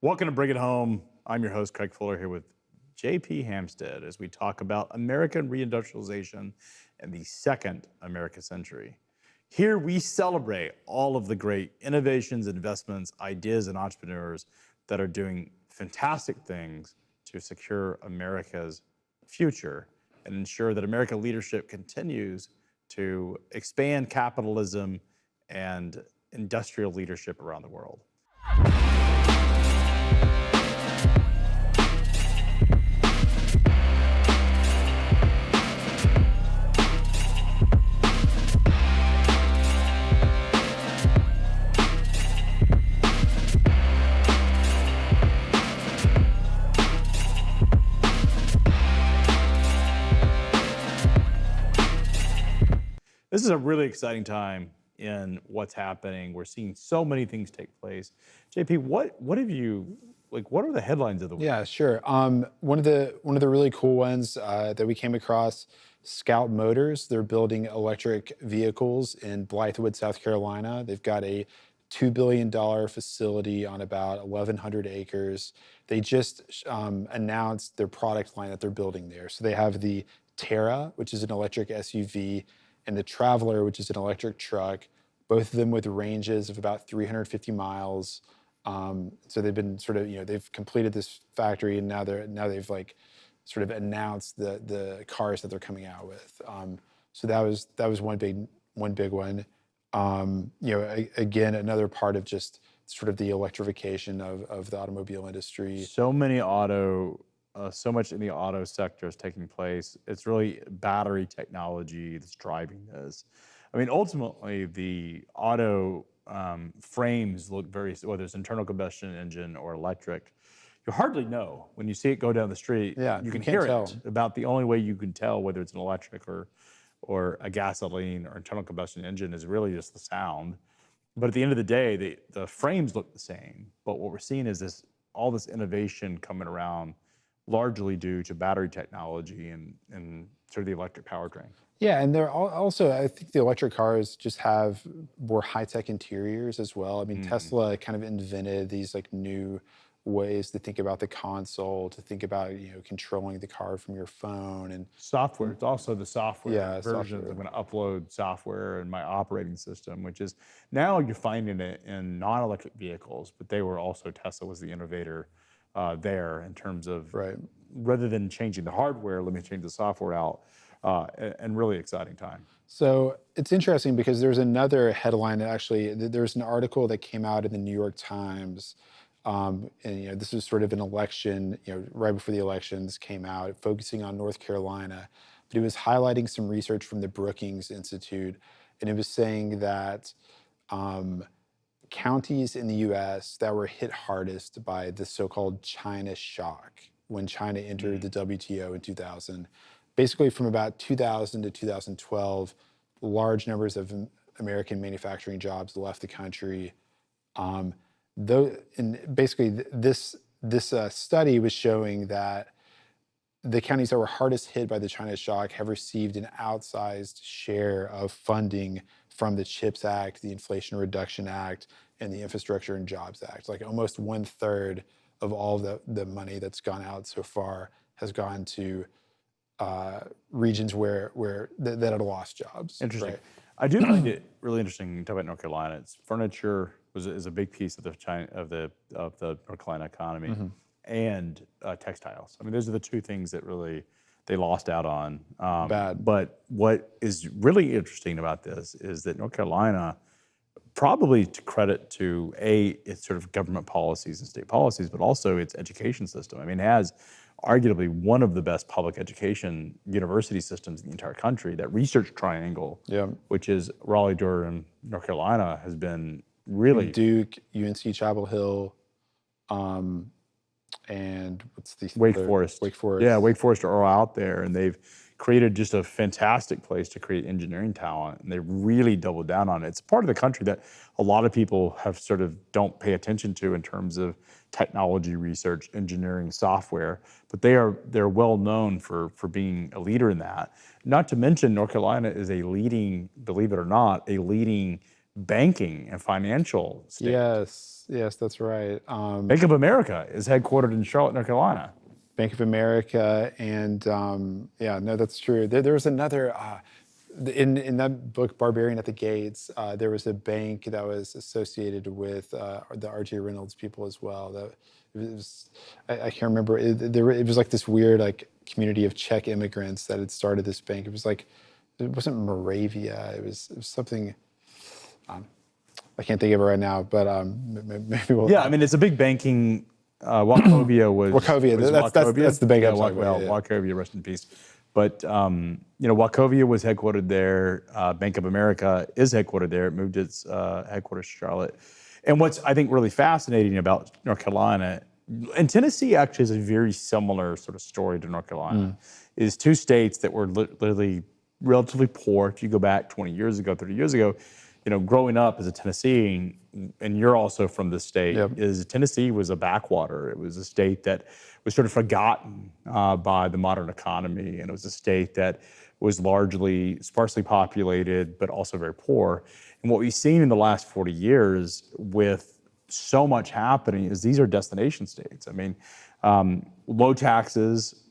Welcome to Bring It Home. I'm your host, Craig Fuller, here with JP Hampstead as we talk about American reindustrialization and the second American century. Here we celebrate all of the great innovations, investments, ideas, and entrepreneurs that are doing fantastic things to secure America's future and ensure that American leadership continues to expand capitalism and industrial leadership around the world. This is a really exciting time in what's happening. We're seeing so many things take place. JP, what are the headlines of the week? Yeah, sure. One of the really cool ones that we came across, Scout Motors. They're building electric vehicles in Blythewood, South Carolina. They've got a $2 billion facility on about 1,100 acres. They just announced their product line that they're building there. So they have the Terra, which is an electric SUV, and the Traveler, which is an electric truck, both of them with ranges of about 350 miles. So they've been they've completed this factory, and now they've like sort of announced the cars that they're coming out with. So that was one big one. Again, another part of just sort of the electrification of the automobile industry. So much in the auto sector is taking place. It's really battery technology that's driving this. I mean, ultimately, the auto frames look whether it's internal combustion engine or electric, you hardly know. When you see it go down the street, Yeah, you can can't hear tell. it. About the only way you can tell whether it's an electric or a gasoline or internal combustion engine is really just the sound. But at the end of the day, the frames look the same. But what we're seeing is all this innovation coming around, largely due to battery technology and sort of the electric powertrain. Yeah, and they're also, I think the electric cars just have more high-tech interiors as well. I mean, Tesla kind of invented these like new ways to think about the console, to think about, controlling the car from your phone and software. It's also the software versions. software. I'm going to upload software in my operating system, which is now you're finding it in non-electric vehicles, but Tesla was the innovator there in terms of rather than changing the hardware, let me change the software out, and really exciting time. So it's interesting because there's another headline that actually, there's an article that came out in the New York Times, and this was sort of an election, right before the elections came out, focusing on North Carolina, but it was highlighting some research from the Brookings Institute, and it was saying that counties in the U.S. that were hit hardest by the so-called China shock when China entered the WTO in 2000. Basically, from about 2000 to 2012, large numbers of American manufacturing jobs left the country. This study was showing that the counties that were hardest hit by the China shock have received an outsized share of funding from the CHIPS Act, the Inflation Reduction Act, and the Infrastructure and Jobs Act. Like almost 1/3 of all the money that's gone out so far has gone to regions that had lost jobs. Interesting. Right? I do find it really interesting to talk about North Carolina. It's furniture is a big piece of the North Carolina economy, and textiles. I mean, those are the two things that really they lost out on. Bad. But what is really interesting about this is that North Carolina, probably to credit to its sort of government policies and state policies, but also its education system. I mean, it has arguably one of the best public education university systems in the entire country. That research triangle, which is Raleigh, Durham, North Carolina, has been really Duke, UNC Chapel Hill, and what's the Wake third? Forest. Wake Forest. Yeah, Wake Forest are all out there, and they've created just a fantastic place to create engineering talent, and they really doubled down on it. It's a part of the country that a lot of people have sort of don't pay attention to in terms of technology research, engineering, software, but they're well known for being a leader in that. Not to mention, North Carolina is a leading, believe it or not, a leading banking and financial state. Yes, that's right. Bank of America is headquartered in Charlotte, North Carolina. Bank of America, and yeah, no, that's true. There was another in that book, Barbarian at the Gates. There was a bank that was associated with the R.J. Reynolds people as well. That it was, I can't remember. It was like this weird like community of Czech immigrants that had started this bank. It was like it wasn't Moravia. It was something. I can't think of it right now, but maybe we'll. Yeah, I mean it's a big banking. Wachovia was that's the bank I'm talking about. Wachovia, rest in peace. But Wachovia was headquartered there. Bank of America is headquartered there. It moved its headquarters to Charlotte. And what's I think really fascinating about North Carolina, and Tennessee actually is a very similar sort of story to North Carolina, is two states that were literally relatively poor. If you go back 20 years ago, 30 years ago, growing up as a Tennessean, and you're also from the state, is Tennessee was a backwater. It was a state that was sort of forgotten by the modern economy, and it was a state that was largely sparsely populated, but also very poor. And what we've seen in the last 40 years with so much happening is these are destination states. I mean, low taxes,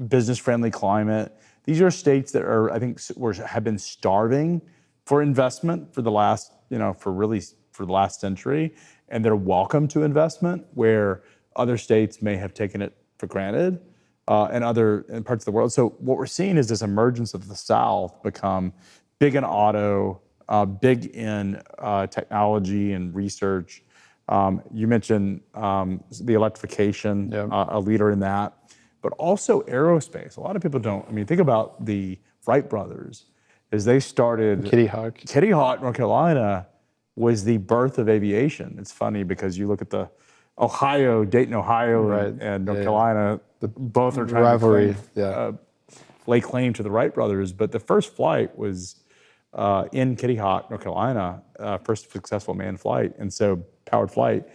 business-friendly climate. These are states that are, I think, have been starving for investment for the last, for the last century, and they're welcome to investment where other states may have taken it for granted, in parts of the world. So what we're seeing is this emergence of the South become big in auto, big in technology and research. You mentioned the electrification, a leader in that, but also aerospace. A lot of people don't. I mean, think about the Wright brothers. As they started, Kitty Hawk, North Carolina, was the birth of aviation. It's funny because you look at the Dayton, Ohio, and North Carolina, both are trying rivalry, to lay claim to the Wright brothers. But the first flight was in Kitty Hawk, North Carolina, first successful manned flight, and so powered flight.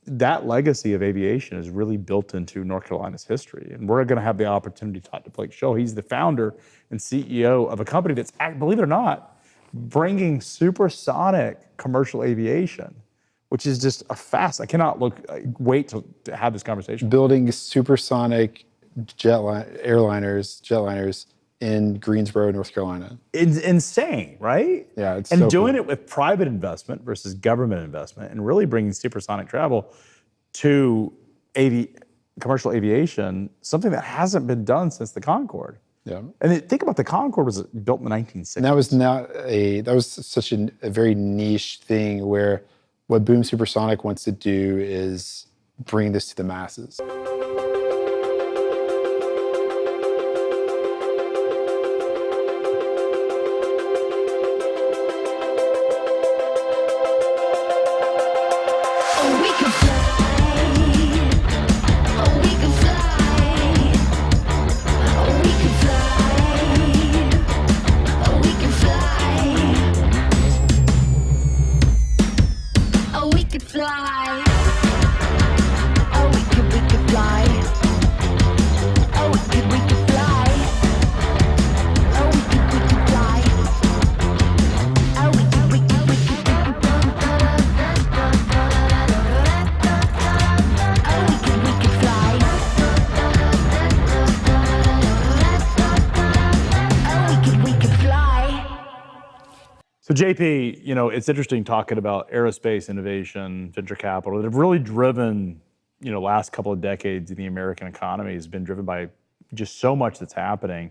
That legacy of aviation is really built into North Carolina's history. And we're going to have the opportunity to talk to Blake Scholl. He's the founder and CEO of a company that's, believe it or not, bringing supersonic commercial aviation, which is just I cannot wait to have this conversation. Building supersonic jetliners in Greensboro, North Carolina. It's insane, right? Yeah, it's and so doing cool. it with private investment versus government investment, and really bringing supersonic travel to commercial aviation, something that hasn't been done since the Concorde. Yeah. And think about the Concorde was built in the 1960s. And that was such a very niche thing where what Boom Supersonic wants to do is bring this to the masses. So JP, it's interesting talking about aerospace innovation, venture capital that have really driven, last couple of decades in the American economy has been driven by just so much that's happening.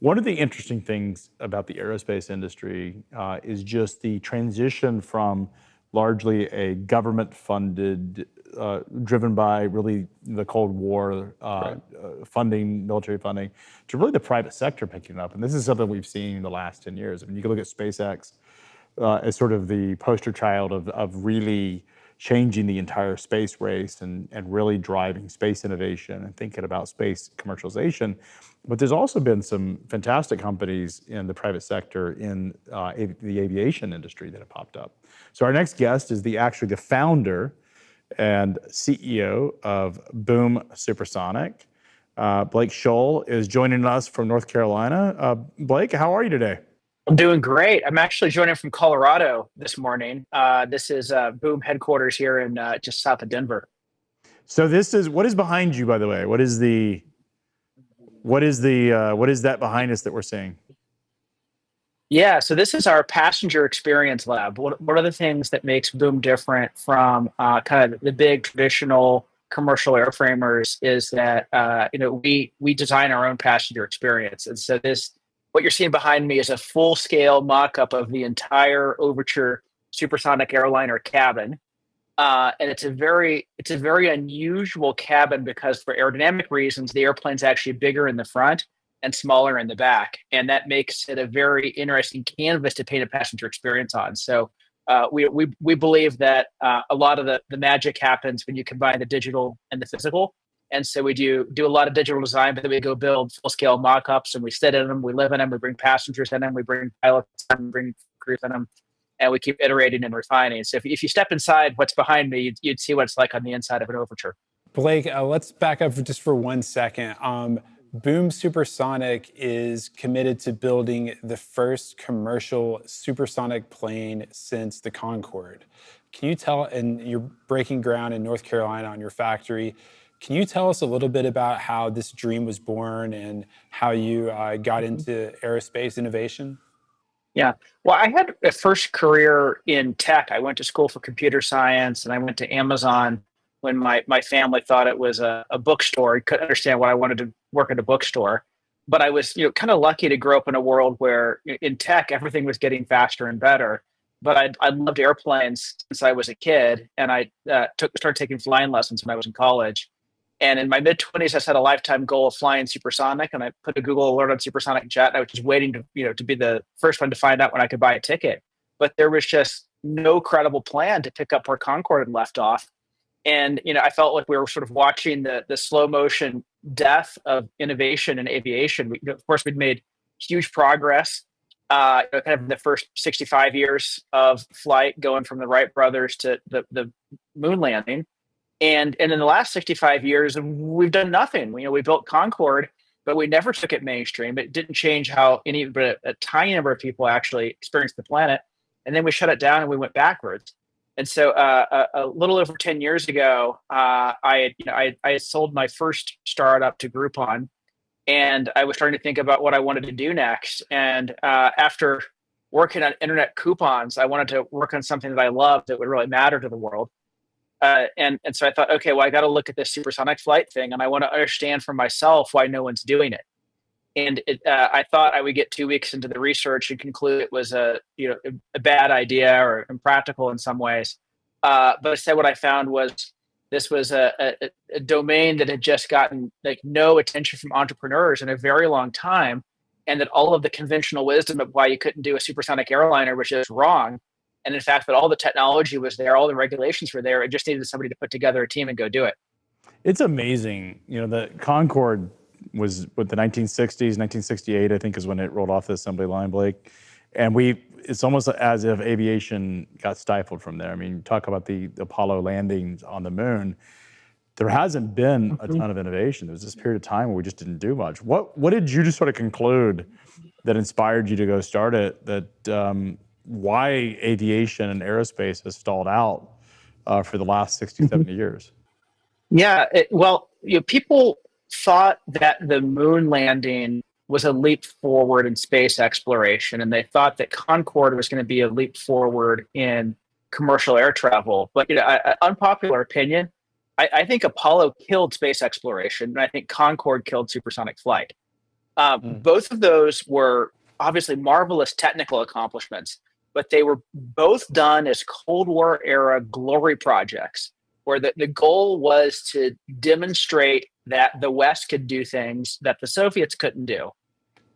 One of the interesting things about the aerospace industry is just the transition from largely a government-funded, driven by really the Cold War funding, military funding, to really the private sector picking up. And this is something we've seen in the last 10 years. I mean, you can look at SpaceX as sort of the poster child of really changing the entire space race and really driving space innovation and thinking about space commercialization. But there's also been some fantastic companies in the private sector in the aviation industry that have popped up. So our next guest is actually the founder and CEO of Boom Supersonic. Blake Scholl is joining us from North Carolina. Blake, how are you today? I'm doing great. I'm actually joining from Colorado this morning. This is Boom headquarters here in just south of Denver. So this is what is behind you, by the way. What is that behind us that we're seeing? Yeah, so this is our passenger experience lab. One of the things that makes Boom different from kind of the big traditional commercial airframers is that we design our own passenger experience, and so this what you're seeing behind me is a full scale mock up of the entire Overture supersonic airliner cabin. And it's a very unusual cabin because for aerodynamic reasons, the airplane's actually bigger in the front and smaller in the back, and that makes it a very interesting canvas to paint a passenger experience on. So we believe that a lot of the magic happens when you combine the digital and the physical. And so we do a lot of digital design, but then we go build full scale mock-ups, and we sit in them, we live in them, we bring passengers in them, we bring pilots in them, we bring crews in them, and we keep iterating and refining. So if you step inside what's behind me, you'd see what it's like on the inside of an Overture. Blake, let's back up just for 1 second. Boom Supersonic is committed to building the first commercial supersonic plane since the Concorde. Can you tell, and you're breaking ground in North Carolina on your factory, can you tell us a little bit about how this dream was born and how you got into aerospace innovation? Yeah. Well, I had a first career in tech. I went to school for computer science and I went to Amazon when my family thought it was a bookstore. I couldn't understand why I wanted to work at a bookstore. But I was, kind of lucky to grow up in a world where in tech, everything was getting faster and better. But I loved airplanes since I was a kid. And I started taking flying lessons when I was in college. And in my mid 20s, I set a lifetime goal of flying supersonic, and I put a Google alert on supersonic jet. And I was just waiting to be the first one to find out when I could buy a ticket. But there was just no credible plan to pick up where Concorde had left off. And I felt like we were sort of watching the slow motion death of innovation in aviation. Of course, we'd made huge progress. Kind of in the first 65 years of flight, going from the Wright brothers to the moon landing. And in the last 65 years, we've done nothing. We built Concorde, but we never took it mainstream. It didn't change how but a tiny number of people actually experienced the planet. And then we shut it down and we went backwards. And so a little over 10 years ago, I had sold my first startup to Groupon, and I was starting to think about what I wanted to do next. And after working on internet coupons, I wanted to work on something that I loved that would really matter to the world. And so I thought, okay, well, I got to look at this supersonic flight thing, and I want to understand for myself why no one's doing it. And I thought I would get 2 weeks into the research and conclude it was a bad idea or impractical in some ways. But instead, what I found was this was a domain that had just gotten like no attention from entrepreneurs in a very long time, and that all of the conventional wisdom of why you couldn't do a supersonic airliner was just wrong. And in fact, that all the technology was there, all the regulations were there. It just needed somebody to put together a team and go do it. It's amazing. The Concorde was with the 1960s, 1968, I think is when it rolled off the assembly line, Blake. And it's almost as if aviation got stifled from there. I mean, talk about the Apollo landings on the moon. There hasn't been a ton of innovation. There was this period of time where we just didn't do much. What did you just sort of conclude that inspired you to go start it, that why aviation and aerospace has stalled out for the last 60, 70 years? Yeah, people thought that the moon landing was a leap forward in space exploration, and they thought that Concorde was going to be a leap forward in commercial air travel. But unpopular opinion, I think Apollo killed space exploration, and I think Concorde killed supersonic flight. Both of those were obviously marvelous technical accomplishments, but they were both done as Cold War era glory projects, where the goal was to demonstrate that the West could do things that the Soviets couldn't do.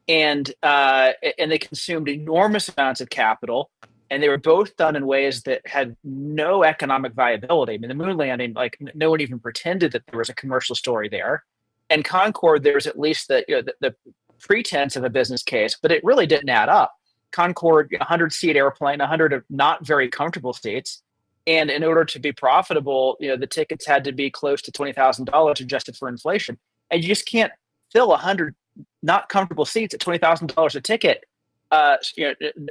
And they consumed enormous amounts of capital, and they were both done in ways that had no economic viability. I mean, the moon landing, like no one even pretended that there was a commercial story there. And Concorde, there was at least the pretense of a business case, but it really didn't add up. Concorde, 100-seat airplane, 100 of not very comfortable seats. And in order to be profitable, the tickets had to be close to $20,000 adjusted for inflation. And you just can't fill 100 not comfortable seats at $20,000 a ticket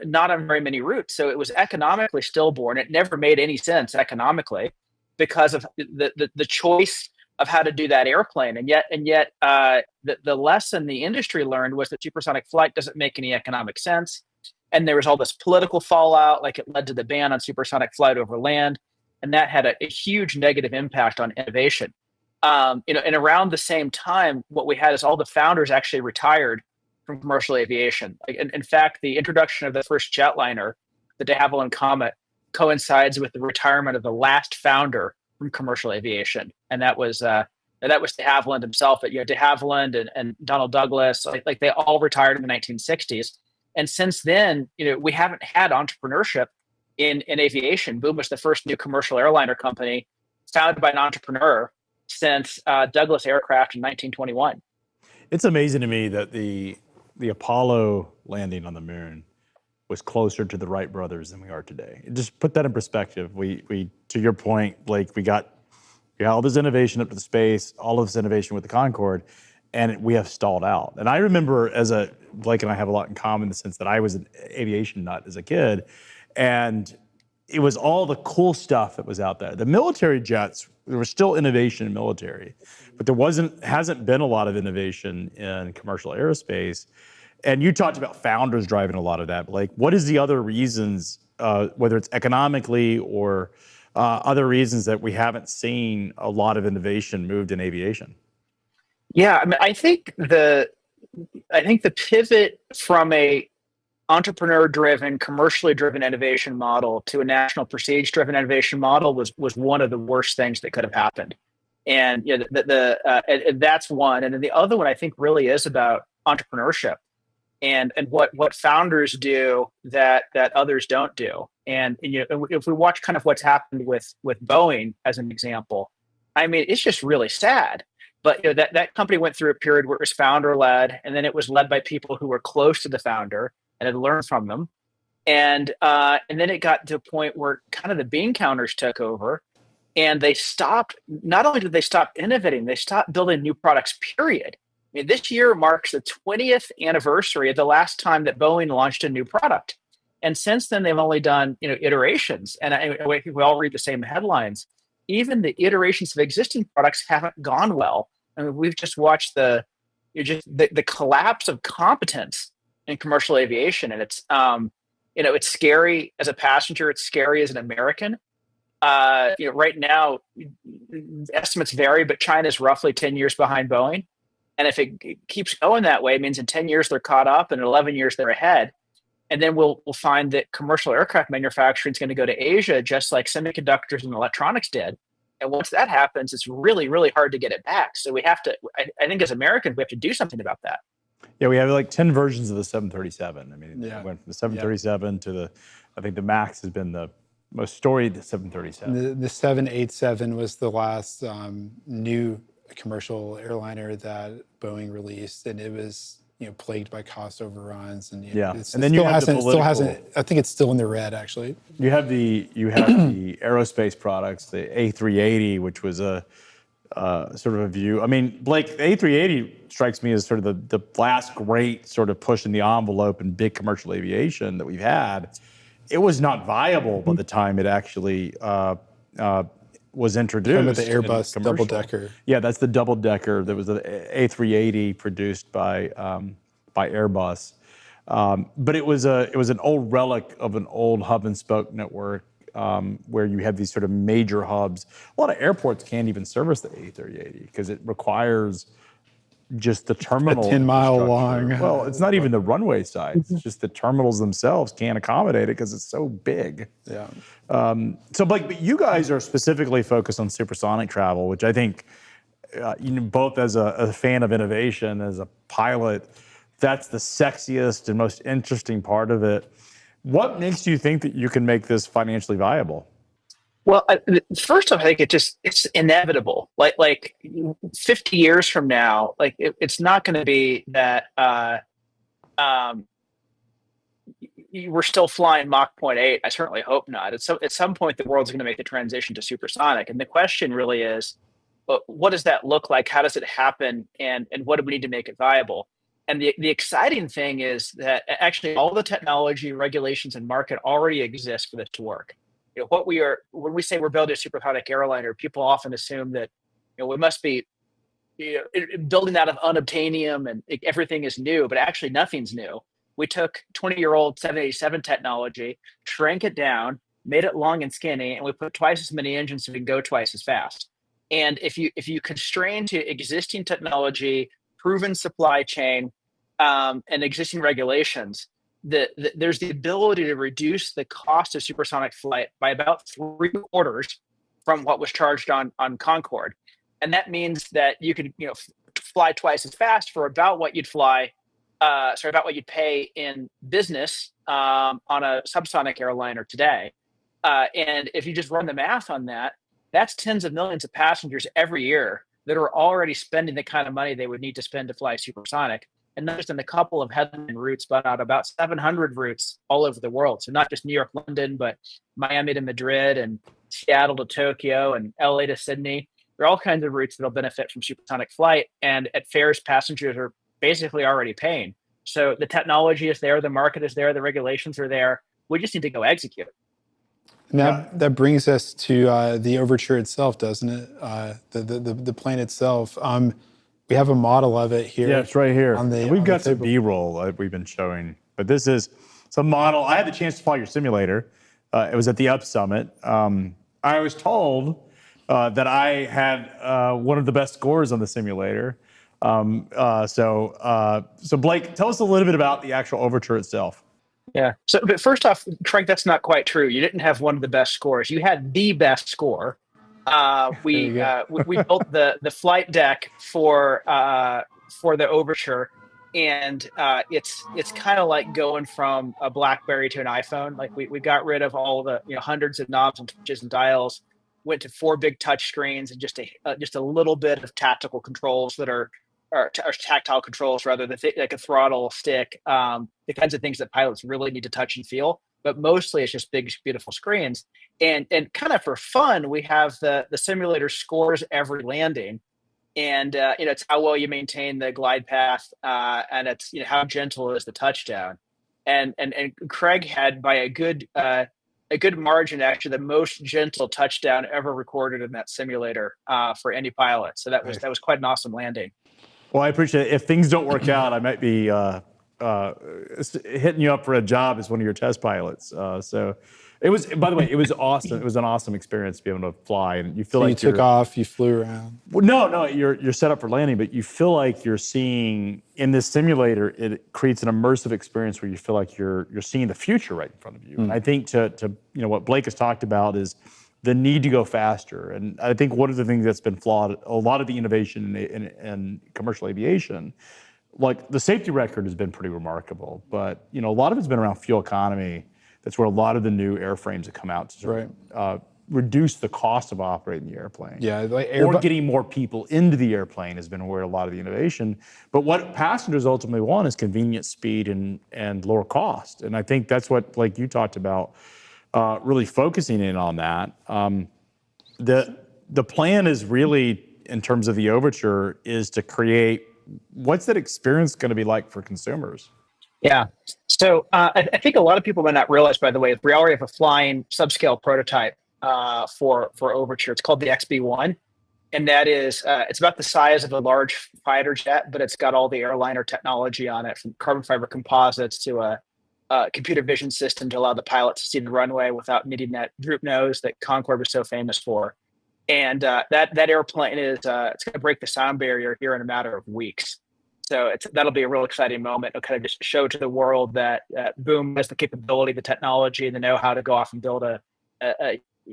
not on very many routes. So it was economically stillborn. It never made any sense economically because of the choice of how to do that airplane. And yet, the lesson the industry learned was that supersonic flight doesn't make any economic sense. And there was all this political fallout, like it led to the ban on supersonic flight over land, and that had a huge negative impact on innovation. And around the same time, what we had is all the founders actually retired from commercial aviation. Like, in fact, the introduction of the first jetliner, the de Havilland Comet, coincides with the retirement of the last founder from commercial aviation, and that was de Havilland himself. But de Havilland and Donald Douglas, like they all retired in the 1960s, and since then, we haven't had entrepreneurship in aviation. Boom was the first new commercial airliner company founded by an entrepreneur since Douglas Aircraft in 1921. It's amazing to me that the Apollo landing on the moon was closer to the Wright brothers than we are today. Just put that in perspective. We to your point, Blake, we got all this innovation up to the space, all of this innovation with the Concorde, and we have stalled out. And I remember Blake and I have a lot in common in the sense that I was an aviation nut as a kid, and it was all the cool stuff that was out there. The military jets, there was still innovation in military, but hasn't been a lot of innovation in commercial aerospace. And you talked about founders driving a lot of that. Like, what is the other reasons, whether it's economically or other reasons, that we haven't seen a lot of innovation moved in aviation? Yeah, I mean, I think the pivot from a entrepreneur-driven, commercially driven innovation model to a national prestige-driven innovation model was one of the worst things that could have happened. And and that's one. And then the other one, I think, really is about entrepreneurship and what founders do that others don't do. And if we watch kind of what's happened with Boeing as an example, I mean, it's just really sad. But that company went through a period where it was founder led, and then it was led by people who were close to the founder and had learned from them. And then it got to a point where kind of the bean counters took over, and they stopped. Not only did they stop innovating, they stopped building new products, period. I mean, this year marks the 20th anniversary of the last time that Boeing launched a new product. And since then, they've only done iterations. And we all read the same headlines. Even the iterations of existing products haven't gone well. I mean, we've just watched the collapse of competence in commercial aviation, and it's it's scary as a passenger. It's scary as an American. Right now, estimates vary, but China's roughly 10 years behind Boeing. And if it keeps going that way, it means in 10 years they're caught up, and in 11 years they're ahead. And then we'll find that commercial aircraft manufacturing is going to go to Asia, just like semiconductors and electronics did. And once that happens, it's really, really hard to get it back. So we have to, I think as Americans, we have to do something about that. Yeah, we have like 10 versions of the 737. I mean, it went from the 737 to I think the MAX has been the most storied 737. The 787 was the last new commercial airliner that Boeing released, and it was plagued by cost overruns, and and then you have the political. I think it's still in the red, actually. You have the aerospace products, the A380, which was a sort of a view. I mean, Blake, the A380 strikes me as sort of the last great sort of push in the envelope in big commercial aviation that we've had. It was not viable by the time it actually was introduced. With the Airbus double decker. Yeah, that's the double decker. That was the A380 produced by Airbus, but it was an old relic of an old hub and spoke network where you have these sort of major hubs. A lot of airports can't even service the A380 because it requires just the terminal. 10-mile long. Well, it's not even the runway sides. It's just the terminals themselves can't accommodate it because it's so big. Yeah. So, Blake, but you guys are specifically focused on supersonic travel, which I think, both as a fan of innovation, as a pilot, that's the sexiest and most interesting part of it. What makes you think that you can make this financially viable? Well, first off, I think it's inevitable. Like 50 years from now, like it's not going to be that we're still flying Mach 0.8. I certainly hope not. At some point, the world's going to make the transition to supersonic, and the question really is, what does that look like? How does it happen? And what do we need to make it viable? And the exciting thing is that actually all the technology, regulations, and market already exist for this to work. When we say we're building a supersonic airliner, people often assume that we must be building out of unobtainium and everything is new, but actually nothing's new. We took 20-year-old 787 technology, shrank it down, made it long and skinny, and we put twice as many engines so we can go twice as fast. And if you constrain to existing technology, proven supply chain, and existing regulations, there's the ability to reduce the cost of supersonic flight by about 3/4 from what was charged on Concorde. And that means that you could fly twice as fast for about what you'd about what you'd pay in business on a subsonic airliner today. And if you just run the math on that, that's tens of millions of passengers every year that are already spending the kind of money they would need to spend to fly supersonic. And not just in a couple of headline routes, but out about 700 routes all over the world. So not just New York, London, but Miami to Madrid and Seattle to Tokyo and LA to Sydney. There are all kinds of routes that'll benefit from supersonic flight, and at fares, passengers are basically already paying. So the technology is there, the market is there, the regulations are there. We just need to go execute. And that brings us to the Overture itself, doesn't it? The plane itself. We have a model of it here. Yeah, it's right here. We've got some table. B-roll that we've been showing, but this is some model. I had the chance to fly your simulator. It was at the Up Summit. I was told that I had one of the best scores on the simulator. So Blake, tell us a little bit about the actual Overture itself. Yeah. So, but first off, Craig, that's not quite true. You didn't have one of the best scores. You had the best score. We built the flight deck for the Overture, and it's kind of like going from a BlackBerry to an iPhone. Like we got rid of all the hundreds of knobs and switches and dials, went to 4 big touch screens and just a little bit of tactical controls that are or tactile controls rather than like a throttle, stick, the kinds of things that pilots really need to touch and feel. But mostly it's just big, beautiful screens. And kind of for fun, we have the simulator scores every landing. And it's how well you maintain the glide path, and it's how gentle is the touchdown. And Craig had by a good margin actually the most gentle touchdown ever recorded in that simulator for any pilot. So that was quite an awesome landing. Well, I appreciate it. If things don't work out, I might be hitting you up for a job as one of your test pilots. So it was, by the way, it was awesome. It was an awesome experience to be able to fly, and you feel so like you took off, you flew around. Well, no, you're set up for landing, but you feel like you're seeing in this simulator. It creates an immersive experience where you feel like you're seeing the future right in front of you. And I think to what Blake has talked about is the need to go faster. And I think one of the things that's been flawed, a lot of the innovation in commercial aviation, like the safety record has been pretty remarkable, but a lot of it's been around fuel economy. That's where a lot of the new airframes have come out to sort of, reduce the cost of operating the airplane. Yeah, like or getting more people into the airplane has been where a lot of the innovation. But what passengers ultimately want is convenience, speed, and lower cost. And I think that's what, like you talked about, really focusing in on that. The plan is really, in terms of the Overture, is to create, what's that experience going to be like for consumers? Yeah. So I think a lot of people might not realize, by the way, we already have a flying subscale prototype for Overture. It's called the XB1. And that is, it's about the size of a large fighter jet, but it's got all the airliner technology on it, from carbon fiber composites to a computer vision system to allow the pilot to see the runway without needing that droop nose that Concorde was so famous for. And that airplane is it's going to break the sound barrier here in a matter of weeks. So that'll be a real exciting moment. It'll kind of just show to the world that Boom has the capability, the technology, and the know-how to go off and build a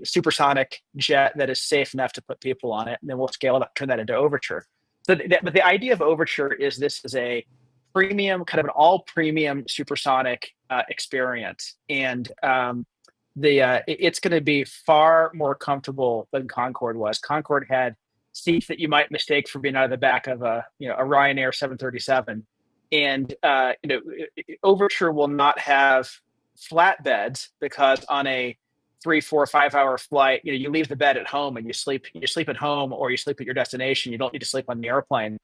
supersonic jet that is safe enough to put people on it. And then we'll scale it up, turn that into Overture. So, but the idea of Overture is this is a premium, kind of an all-premium supersonic experience, and it's going to be far more comfortable than Concorde was. Concorde had seats that you might mistake for being out of the back of a Ryanair 737, and Overture will not have flat beds because on a 3, 4, 5 hour flight, you leave the bed at home and you sleep at home or you sleep at your destination. You don't need to sleep on the airplane.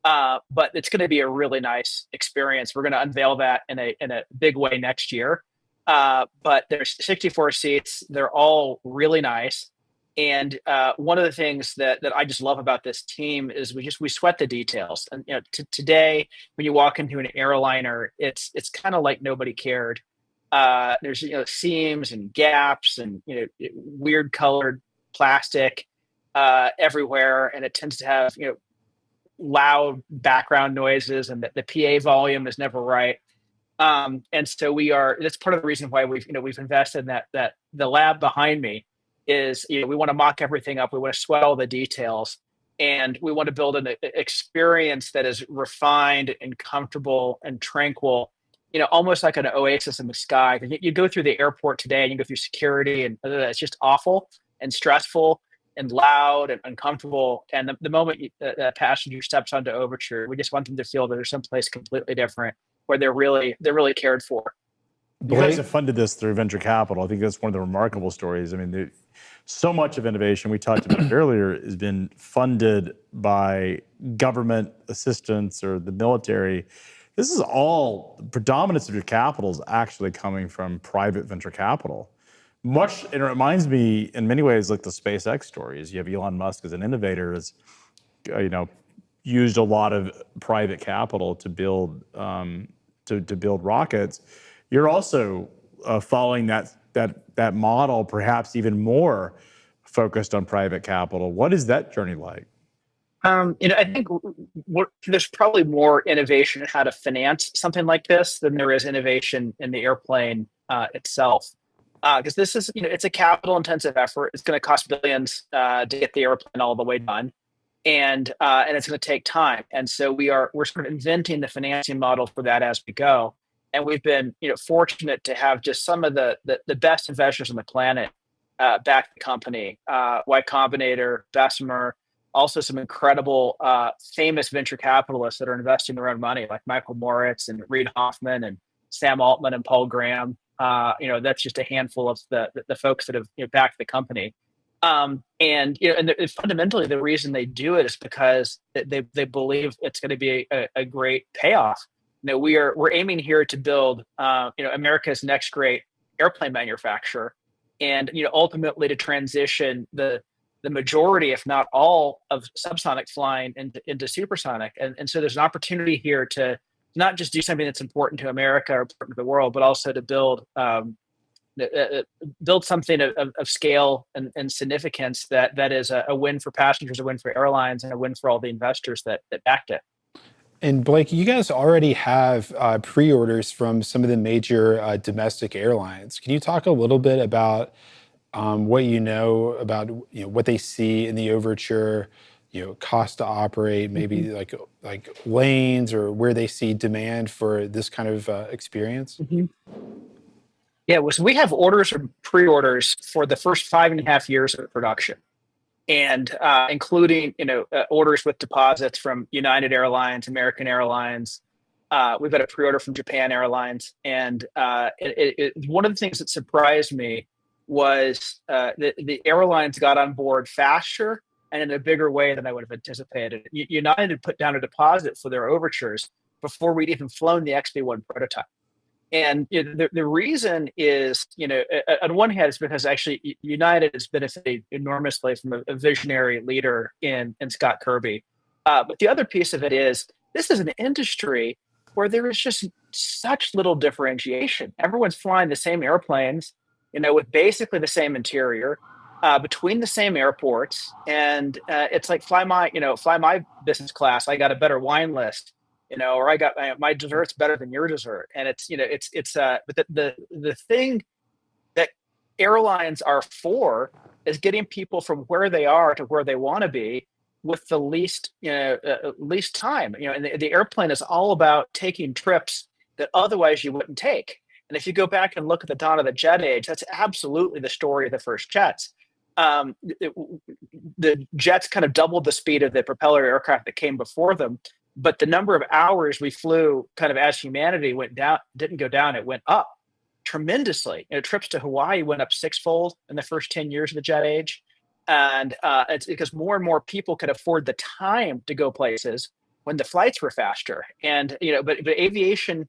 But it's going to be a really nice experience. We're going to unveil that in a big way next year. But there's 64 seats. They're all really nice. And one of the things that I just love about this team is we sweat the details. And today, when you walk into an airliner, it's kind of like nobody cared. There's seams and gaps and weird colored plastic everywhere, and it tends to have loud background noises, and the PA volume is never right. And so that's part of the reason why we've invested in that the lab behind me is, we want to mock everything up. We want to sweat all the details, and we want to build an experience that is refined and comfortable and tranquil, almost like an oasis in the sky. You go through the airport today and you go through security, and it's just awful and stressful and loud and uncomfortable. And the moment that passenger steps onto Overture, we just want them to feel that they're someplace completely different, where they're really cared for. You guys have funded this through venture capital. I think that's one of the remarkable stories. I mean, so much of innovation, we talked about it earlier, has been funded by government assistance or the military. This is all, the predominance of your capital is actually coming from private venture capital. It reminds me in many ways like the SpaceX stories. You have Elon Musk as an innovator, has used a lot of private capital to build build rockets. You're also following that model, perhaps even more focused on private capital. What is that journey like? I think there's probably more innovation in how to finance something like this than there is innovation in the airplane itself. Because this is, it's a capital intensive effort. It's going to cost billions to get the airplane all the way done. And it's going to take time. And so we're sort of inventing the financing model for that as we go. And we've been, fortunate to have just some of the best investors on the planet back the company. Y Combinator, Bessemer, also some incredible famous venture capitalists that are investing their own money, like Michael Moritz and Reid Hoffman and Sam Altman and Paul Graham. That's just a handful of the folks that have backed the company. And fundamentally, the reason they do it is because they believe it's going to be a great payoff. We're aiming here to build America's next great airplane manufacturer, and ultimately to transition the majority, if not all, of subsonic flying into supersonic. And so there's an opportunity here to not just do something that's important to America or important to the world, but also to build something of scale and significance that is a win for passengers, a win for airlines, and a win for all the investors that backed it. And Blake, you guys already have pre-orders from some of the major domestic airlines. Can you talk a little bit about what you know about what they see in the Overture, cost to operate, maybe like lanes, or where they see demand for this kind of experience? Mm-hmm. Yeah, so we have orders or pre-orders for the first 5.5 years of production, and including orders with deposits from United Airlines, American Airlines. We've got a pre-order from Japan Airlines, and one of the things that surprised me was the airlines got on board faster and in a bigger way than I would have anticipated. United put down a deposit for their Overtures before we'd even flown the XB-1 prototype. And the reason is, on one hand, it's because actually United has benefited enormously from a visionary leader in Scott Kirby. But the other piece of it is, this is an industry where there is just such little differentiation. Everyone's flying the same airplanes, with basically the same interior, between the same airports. And it's like, fly my business class. I got a better wine list. Or I got my dessert's better than your dessert. And but the thing that airlines are for is getting people from where they are to where they want to be with the least time. And the airplane is all about taking trips that otherwise you wouldn't take. And if you go back and look at the dawn of the jet age, that's absolutely the story of the first jets. The jets kind of doubled the speed of the propeller aircraft that came before them. But the number of hours we flew kind of as humanity didn't go down, it went up tremendously. Trips to Hawaii went up sixfold in the first 10 years of the jet age. And it's because more and more people could afford the time to go places when the flights were faster. And but aviation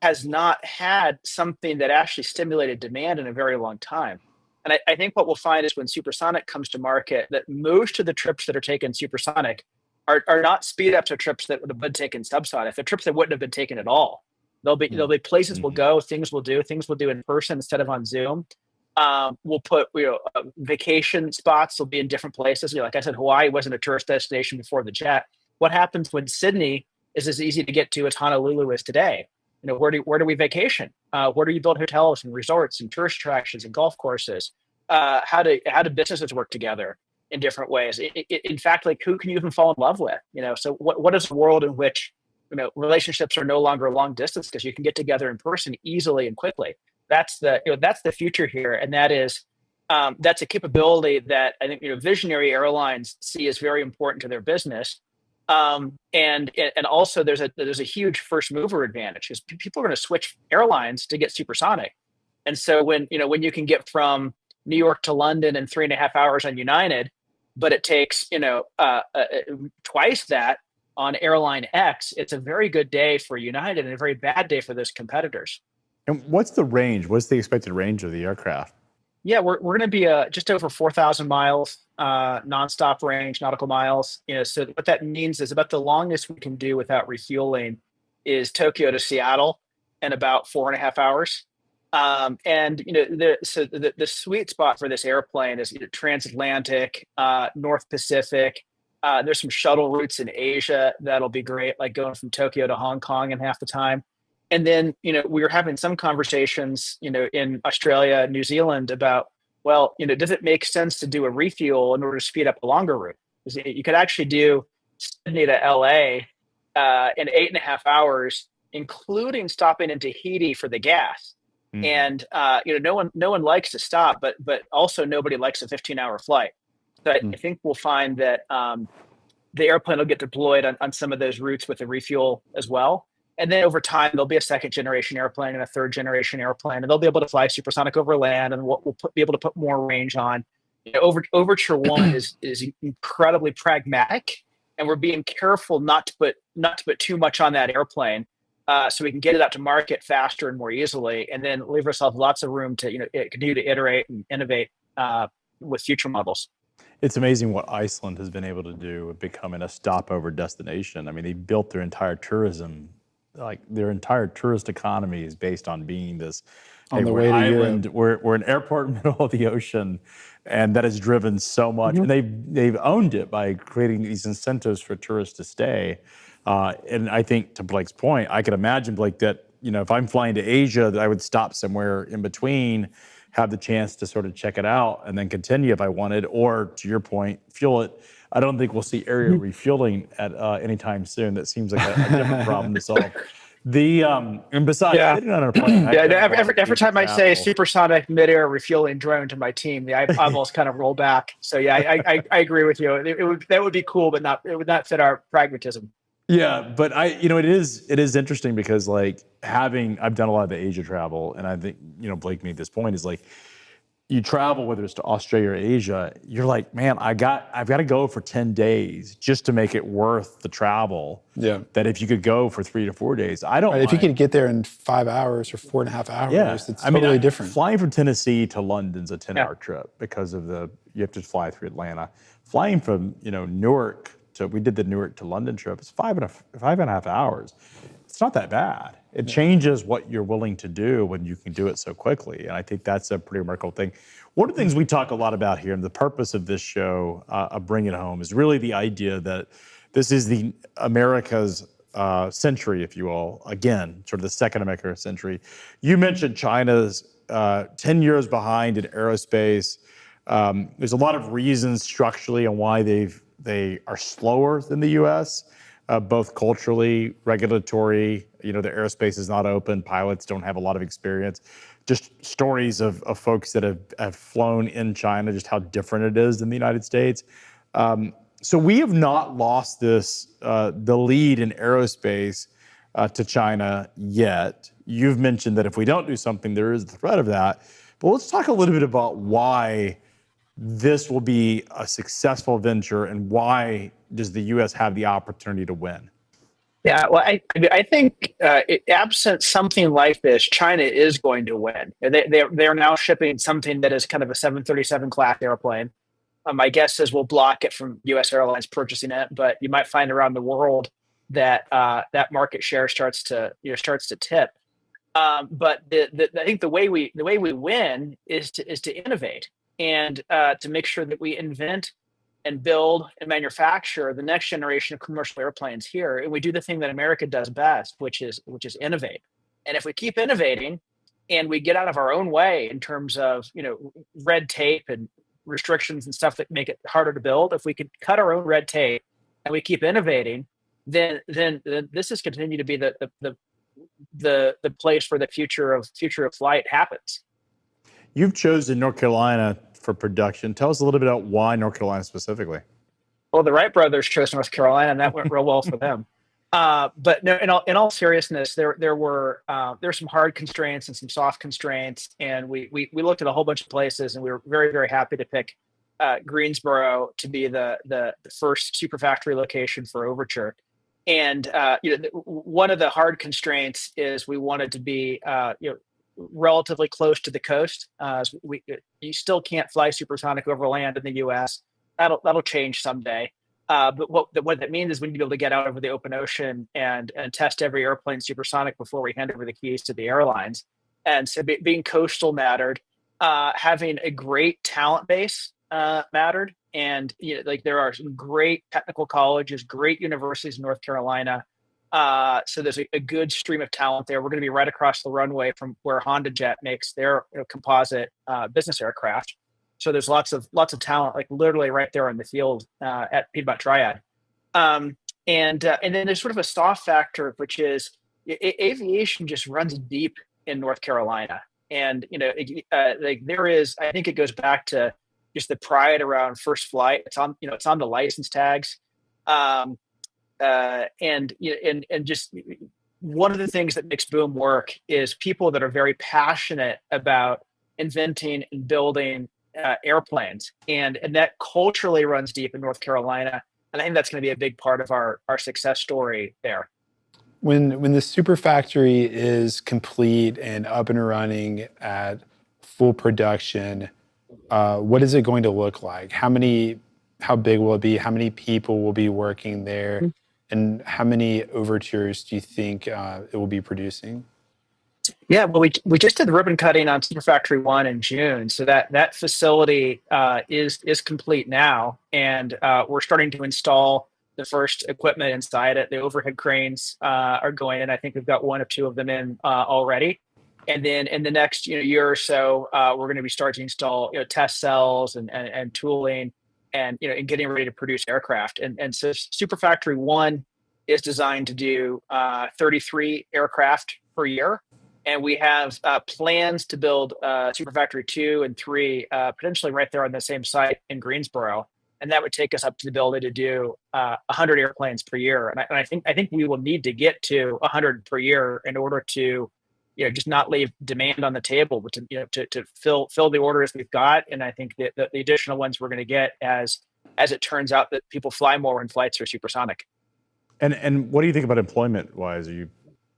has not had something that actually stimulated demand in a very long time. And I think what we'll find is when Supersonic comes to market, that most of the trips that are taken Supersonic are not speed ups or trips that would have been taken subsonic. They're trips that wouldn't have been taken at all. There'll be places we'll go, things we'll do in person instead of on Zoom. We'll put vacation spots will be in different places. Like I said, Hawaii wasn't a tourist destination before the jet. What happens when Sydney is as easy to get to as Honolulu is today? Where do we vacation? Where do you build hotels and resorts and tourist attractions and golf courses? How do businesses work together in different ways? In fact, like who can you even fall in love with? So what is a world in which relationships are no longer long distance because you can get together in person easily and quickly? That's the future here, and that's a capability that I think visionary airlines see as very important to their business. And also there's a huge first mover advantage because people are going to switch airlines to get supersonic. And so when you can get from New York to London in 3.5 hours on United, but it takes twice that on airline X, it's a very good day for United and a very bad day for those competitors. And what's the range? What's the expected range of the aircraft? Yeah, we're going to be just over 4,000 miles nonstop range, nautical miles. So what that means is about the longest we can do without refueling is Tokyo to Seattle in about 4.5 hours. And the sweet spot for this airplane is transatlantic, North Pacific. There's some shuttle routes in Asia that'll be great, like going from Tokyo to Hong Kong in half the time. And then, we were having some conversations, in Australia, New Zealand about, well, does it make sense to do a refuel in order to speed up a longer route? You could actually do Sydney to LA in 8.5 hours, including stopping in Tahiti for the gas. Mm-hmm. And no one likes to stop, but also nobody likes a 15-hour flight. So I think we'll find that the airplane will get deployed on some of those routes with the refuel as well. And then over time, there'll be a second generation airplane and a third generation airplane, and they'll be able to fly supersonic over land, and we'll be able to put more range on. Overture 1 is incredibly pragmatic, and we're being careful not to put too much on that airplane, so we can get it out to market faster and more easily, and then leave ourselves lots of room to continue to iterate and innovate with future models. It's amazing what Iceland has been able to do with becoming a stopover destination. I mean, they built their entire tourism. Like their entire tourist economy is based on being this on the way to island. We're an airport in the middle of the ocean, and that has driven so much. And they've owned it by creating these incentives for tourists to stay. And I think to Blake's point, I could imagine, Blake, that if I'm flying to Asia, that I would stop somewhere in between, have the chance to sort of check it out, and then continue if I wanted, or to your point, fuel it. I don't think we'll see area refueling at anytime soon. That seems like a different problem to solve. And besides, sitting on a plane. Every time I say supersonic midair refueling drone to my team, the eyeballs kind of roll back. So I agree with you. That would be cool, but it would not fit our pragmatism. Yeah, but it is interesting because I've done a lot of the Asia travel, and I think Blake made this point is like, you travel, whether it's to Australia or Asia, you're like, man, I've got to go for 10 days just to make it worth the travel. Yeah. That if you could go for 3 to 4 days, I don't. If you could get there in 5 hours or 4.5 hours, it's totally different. Flying from Tennessee to London's a 10-hour trip because of you have to fly through Atlanta. Flying from Newark we did the Newark to London trip. It's 5.5 hours. It's not that bad. It changes what you're willing to do when you can do it so quickly. And I think that's a pretty remarkable thing. One of the things we talk a lot about here, and the purpose of this show, of Bring It Home, is really the idea that this is the America's century, if you will. Again, sort of the second American century. You mentioned China's 10 years behind in aerospace. There's a lot of reasons structurally on why they are slower than the U.S., both culturally, regulatory. The airspace is not open. Pilots don't have a lot of experience. Just stories of folks that have flown in China, just how different it is than the United States. So we have not lost the lead in aerospace to China yet. You've mentioned that if we don't do something, there is the threat of that. But let's talk a little bit about why this will be a successful venture and why does the U.S. have the opportunity to win? Yeah, well, I think absent something like this, China is going to win. They're now shipping something that is kind of a 737 class airplane. My guess is we'll block it from U.S. airlines purchasing it, but you might find around the world that that market share starts to tip. But I think the way we win is to innovate and to make sure that we invent and build and manufacture the next generation of commercial airplanes here. And we do the thing that America does best, which is innovate. And if we keep innovating and we get out of our own way in terms of red tape and restrictions and stuff that make it harder to build, if we could cut our own red tape and we keep innovating, then this is continue to be the place where the future of flight happens. You've chosen North Carolina for production. Tell us a little bit about why North Carolina specifically. Well, the Wright brothers chose North Carolina, and that went real well for them. But no, in all seriousness, there were some hard constraints and some soft constraints, and we looked at a whole bunch of places, and we were very, very happy to pick Greensboro to be the first super factory location for Overture. And one of the hard constraints is we wanted to be relatively close to the coast. You still can't fly supersonic over land in the U.S. That'll change someday. But what that means is we need to be able to get out over the open ocean and test every airplane supersonic before we hand over the keys to the airlines. And so being coastal mattered. Having a great talent base mattered. And like there are some great technical colleges, great universities in North Carolina. So there's a good stream of talent there. We're going to be right across the runway from where Honda Jet makes their composite business aircraft. So there's lots of talent, like literally right there in the field at Piedmont Triad. And then there's sort of a soft factor, which is aviation just runs deep in North Carolina. And like there is, I think it goes back to just the pride around first flight. It's on the license tags. And just one of the things that makes Boom work is people that are very passionate about inventing and building airplanes, and that culturally runs deep in North Carolina, and I think that's going to be a big part of our success story there. When the super factory is complete and up and running at full production, what is it going to look like? How big will it be? How many people will be working there? And how many overtures do you think it will be producing? Yeah, well, we just did the ribbon cutting on Super Factory 1 in June, so that facility is complete now, and we're starting to install the first equipment inside it. The overhead cranes are going in. I think we've got one or two of them in already, and then in the next year or so, we're going to be starting to install test cells and tooling, and and getting ready to produce aircraft. And so Super Factory 1 is designed to do 33 aircraft per year. And we have plans to build Super Factory 2 and 3 potentially right there on the same site in Greensboro. And that would take us up to the ability to do 100 airplanes per year. And I think we will need to get to 100 per year in order to just not leave demand on the table, but to fill the orders we've got. And I think that the additional ones we're going to get as it turns out that people fly more when flights are supersonic. And what do you think about employment wise? Are you?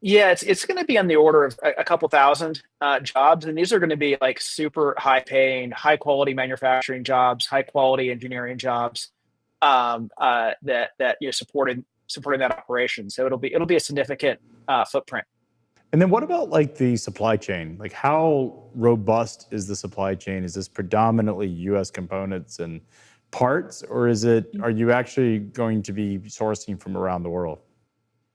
Yeah, it's going to be on the order of a couple thousand jobs, and these are going to be like super high paying, high quality manufacturing jobs, high quality engineering jobs that supporting that operation. So it'll be a significant footprint. And then what about like the supply chain? Like how robust is the supply chain? Is this predominantly U.S. components and parts, or are you actually going to be sourcing from around the world?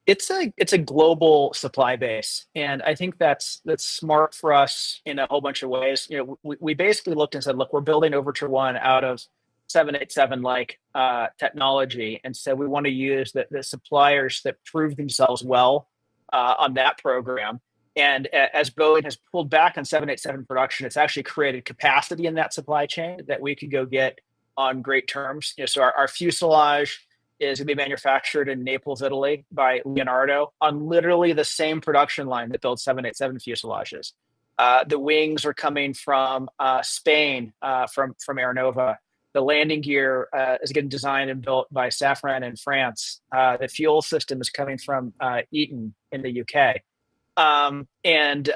It's a global supply base, and I think that's smart for us in a whole bunch of ways. We basically looked and said, look, we're building Overture 1 out of 787 like technology, and so we want to use the suppliers that prove themselves well on that program. And as Boeing has pulled back on 787 production, it's actually created capacity in that supply chain that we could go get on great terms. So our fuselage is going to be manufactured in Naples, Italy by Leonardo on literally the same production line that builds 787 fuselages. The wings are coming from Spain, from Aeronova. The landing gear is getting designed and built by Safran in France. The fuel system is coming from Eaton in the UK. And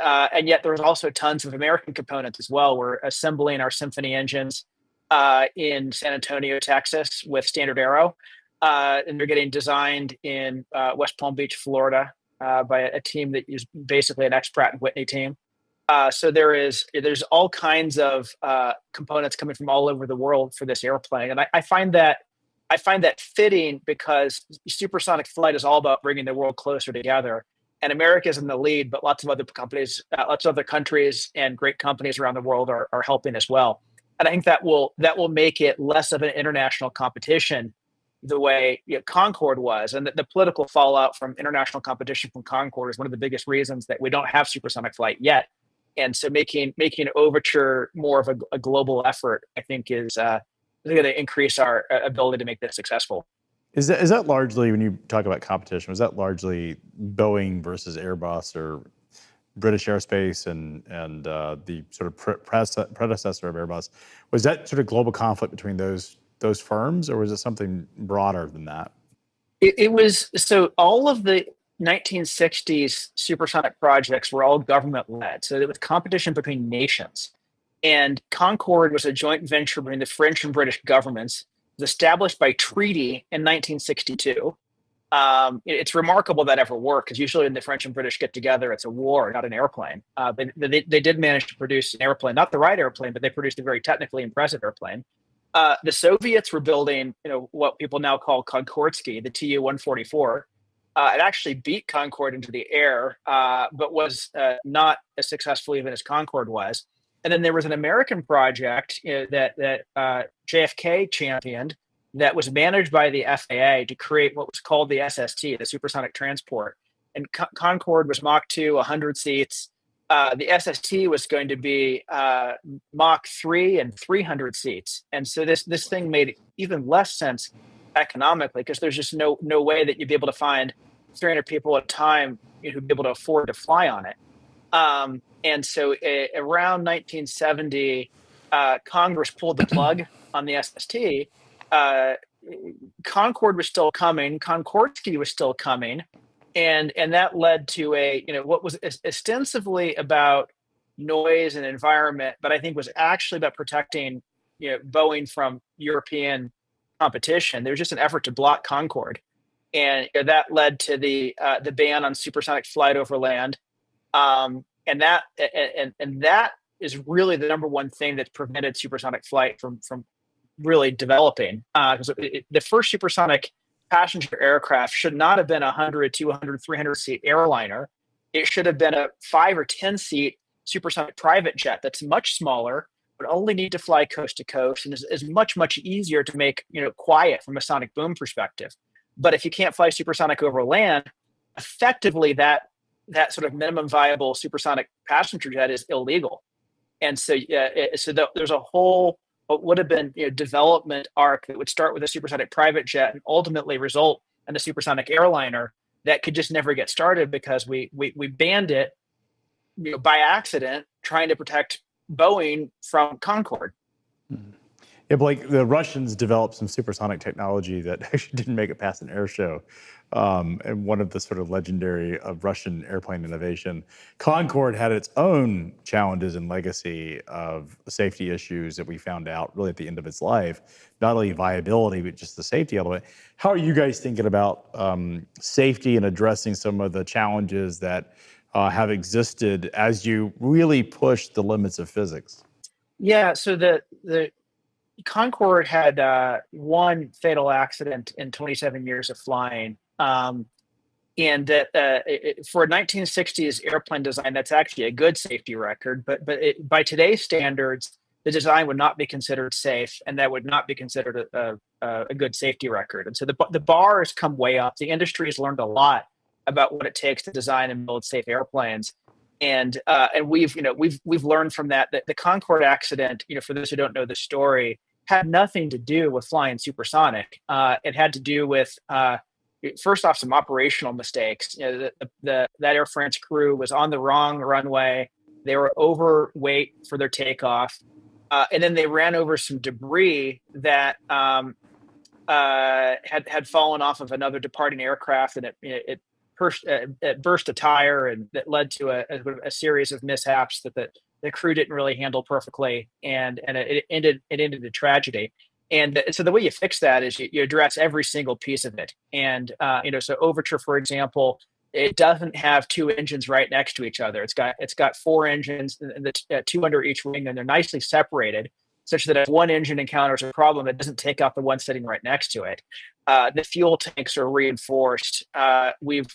yet there's also tons of American components as well. We're assembling our Symphony engines in San Antonio, Texas, with Standard Aero, and they're getting designed in West Palm Beach, Florida, by a team that is basically an ex-Pratt and Whitney team. So there's all kinds of components coming from all over the world for this airplane, and I find that fitting because supersonic flight is all about bringing the world closer together. And America is in the lead, but lots of other companies, lots of other countries, and great companies around the world are helping as well. And I think that will make it less of an international competition, the way Concorde was, and the political fallout from international competition from Concorde is one of the biggest reasons that we don't have supersonic flight yet. And so making Overture more of a global effort, I think, is going to increase our ability to make this successful. Is that largely, when you talk about competition, was that largely Boeing versus Airbus or British Aerospace and the sort of predecessor of Airbus? Was that sort of global conflict between those firms, or was it something broader than that? It was, so all of the 1960s supersonic projects were all government led. So it was competition between nations. And Concorde was a joint venture between the French and British governments. It was established by treaty in 1962. It's remarkable that ever worked, because usually when the French and British get together, it's a war, not an airplane. But they did manage to produce an airplane, not the right airplane, but they produced a very technically impressive airplane. The Soviets were building, what people now call Concordski, the Tu-144. It actually beat Concorde into the air, but was not as successful even as Concorde was. And then there was an American project that JFK championed that was managed by the FAA to create what was called the SST, the Supersonic Transport. And Concorde was Mach 2, 100 seats. The SST was going to be Mach 3 and 300 seats. And so this thing made even less sense economically, because there's just no way that you'd be able to find 300 people at a time who'd be able to afford to fly on it. And so around 1970, Congress pulled the plug on the SST. Concorde was still coming. Concordski was still coming. And that led to what was ostensibly about noise and environment, but I think was actually about protecting Boeing from European competition. There was just an effort to block Concorde. And that led to the ban on supersonic flight over land. And that is really the number one thing that's prevented supersonic flight from really developing. Because the first supersonic passenger aircraft should not have been a 100, 200, 300 seat airliner. It should have been a 5 or 10 seat supersonic private jet that's much smaller, but only need to fly coast to coast, and is much easier to make quiet from a sonic boom perspective. But if you can't fly supersonic over land, effectively that sort of minimum viable supersonic passenger jet is illegal. And so there's a whole what would have been development arc that would start with a supersonic private jet and ultimately result in a supersonic airliner that could just never get started because we banned it by accident, trying to protect Boeing from Concorde. Mm-hmm. Yeah, Blake, the Russians developed some supersonic technology that actually didn't make it past an air show. And one of the sort of legendary of Russian airplane innovation. Concorde had its own challenges and legacy of safety issues that we found out really at the end of its life, not only viability, but just the safety element. How are you guys thinking about safety and addressing some of the challenges that have existed as you really push the limits of physics? Yeah, so the Concorde had one fatal accident in 27 years of flying. And that for a 1960s airplane design, that's actually a good safety record. But by today's standards, the design would not be considered safe, and that would not be considered a good safety record. And so the bar has come way up. The industry has learned a lot about what it takes to design and build safe airplanes. And we've learned from that the Concorde accident, for those who don't know the story, had nothing to do with flying supersonic. It had to do with first off, some operational mistakes. That Air France crew was on the wrong runway. They were overweight for their takeoff. and then they ran over some debris that had fallen off of another departing aircraft, and it burst a tire, and that led to a series of mishaps that the crew didn't really handle perfectly, and it ended in tragedy. And so the way you fix that is you address every single piece of it. And so Overture, for example, it doesn't have two engines right next to each other. It's got four engines, and the two under each wing, and they're nicely separated, such that if one engine encounters a problem, it doesn't take out the one sitting right next to it. The fuel tanks are reinforced. We've